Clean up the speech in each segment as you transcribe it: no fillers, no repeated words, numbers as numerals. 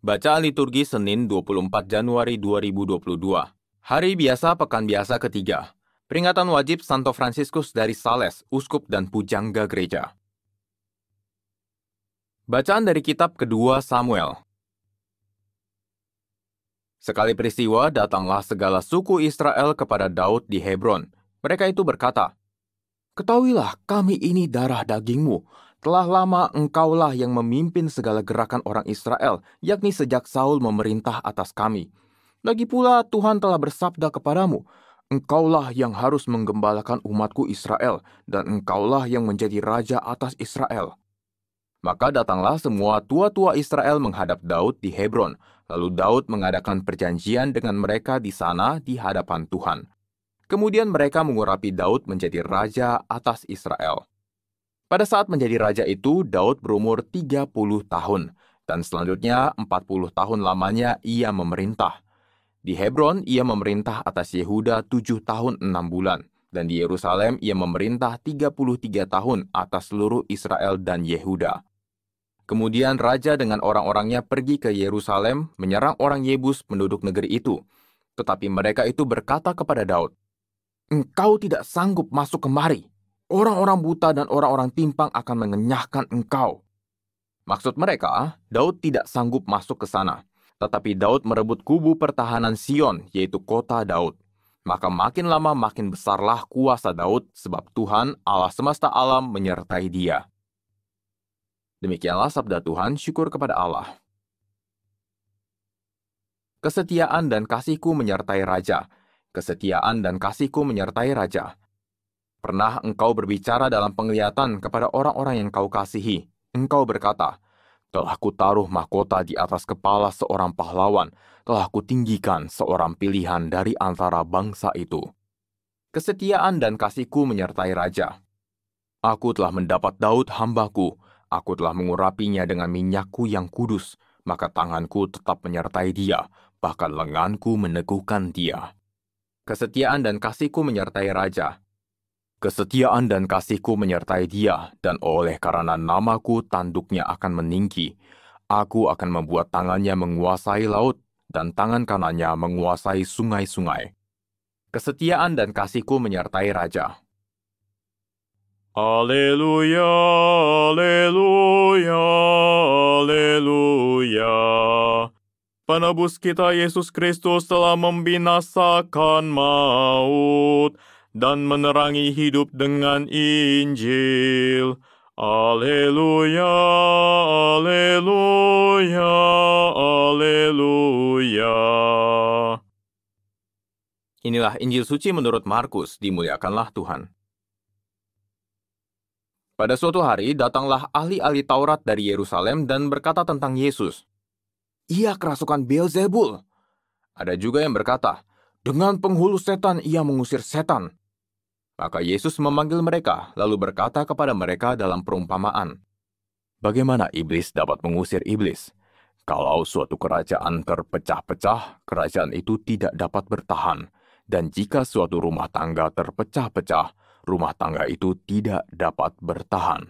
Bacaan liturgi Senin 24 Januari 2022. Hari biasa pekan biasa ketiga. Peringatan wajib Santo Fransiskus dari Sales, uskup dan pujangga gereja. Bacaan dari kitab kedua Samuel. Sekali peristiwa, datanglah segala suku Israel kepada Daud di Hebron. Mereka itu berkata, "Ketahuilah, kami ini darah dagingmu. Telah lama engkaulah yang memimpin segala gerakan orang Israel, yakni sejak Saul memerintah atas kami. Lagi pula Tuhan telah bersabda kepadamu, engkaulah yang harus menggembalakan umatku Israel, dan engkaulah yang menjadi raja atas Israel." Maka datanglah semua tua-tua Israel menghadap Daud di Hebron. Lalu Daud mengadakan perjanjian dengan mereka di sana di hadapan Tuhan. Kemudian mereka mengurapi Daud menjadi raja atas Israel. Pada saat menjadi raja itu, Daud berumur 30 tahun, dan selanjutnya 40 tahun lamanya ia memerintah. Di Hebron, ia memerintah atas Yehuda 7 tahun 6 bulan, dan di Yerusalem ia memerintah 33 tahun atas seluruh Israel dan Yehuda. Kemudian raja dengan orang-orangnya pergi ke Yerusalem, menyerang orang Yebus penduduk negeri itu. Tetapi mereka itu berkata kepada Daud, "Engkau tidak sanggup masuk kemari. Orang-orang buta dan orang-orang timpang akan mengenyahkan engkau." Maksud mereka, Daud tidak sanggup masuk ke sana. Tetapi Daud merebut kubu pertahanan Sion, yaitu kota Daud. Maka makin lama makin besarlah kuasa Daud, sebab Tuhan, Allah semesta alam, menyertai dia. Demikianlah sabda Tuhan, syukur kepada Allah. Kesetiaan dan kasihku menyertai raja. Kesetiaan dan kasihku menyertai raja. Pernah engkau berbicara dalam penglihatan kepada orang-orang yang kau kasihi. Engkau berkata, "Telah kutaruh mahkota di atas kepala seorang pahlawan, telah kutinggikan seorang pilihan dari antara bangsa itu." Kesetiaan dan kasihku menyertai raja. Aku telah mendapat Daud hambaku, aku telah mengurapinya dengan minyakku yang kudus, maka tanganku tetap menyertai dia, bahkan lenganku meneguhkan dia. Kesetiaan dan kasihku menyertai raja. Kesetiaan dan kasihku menyertai dia, dan oleh karena namaku tanduknya akan meninggi. Aku akan membuat tangannya menguasai laut, dan tangan kanannya menguasai sungai-sungai. Kesetiaan dan kasihku menyertai raja. Haleluya, haleluya, haleluya. Penebus kita Yesus Kristus telah membinasakan maut dan menerangi hidup dengan Injil. Haleluya, haleluya, haleluya. Inilah Injil suci menurut Markus, dimuliakanlah Tuhan. Pada suatu hari, datanglah ahli-ahli Taurat dari Yerusalem dan berkata tentang Yesus, "Ia kerasukan Beelzebul." Ada juga yang berkata, "Dengan penghulu setan ia mengusir setan." Maka Yesus memanggil mereka, lalu berkata kepada mereka dalam perumpamaan, "Bagaimana iblis dapat mengusir iblis? Kalau suatu kerajaan terpecah-pecah, kerajaan itu tidak dapat bertahan. Dan jika suatu rumah tangga terpecah-pecah, rumah tangga itu tidak dapat bertahan.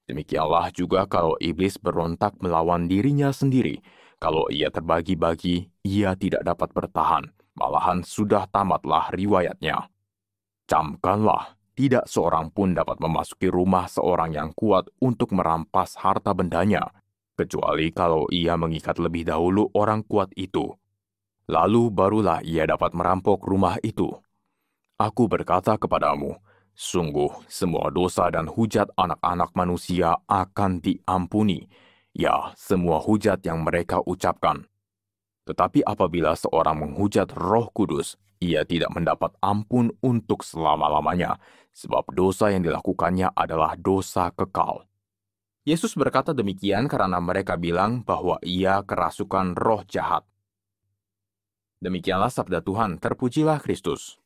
Demikianlah juga kalau iblis berontak melawan dirinya sendiri. Kalau ia terbagi-bagi, ia tidak dapat bertahan. Malahan sudah tamatlah riwayatnya. Camkanlah, tidak seorang pun dapat memasuki rumah seorang yang kuat untuk merampas harta bendanya, kecuali kalau ia mengikat lebih dahulu orang kuat itu. Lalu barulah ia dapat merampok rumah itu. Aku berkata kepadamu, sungguh semua dosa dan hujat anak-anak manusia akan diampuni, ya semua hujat yang mereka ucapkan. Tetapi apabila seorang menghujat Roh Kudus, ia tidak mendapat ampun untuk selama-lamanya, sebab dosa yang dilakukannya adalah dosa kekal. Yesus berkata demikian karena mereka bilang bahwa ia kerasukan roh jahat. Demikianlah sabda Tuhan, terpujilah Kristus.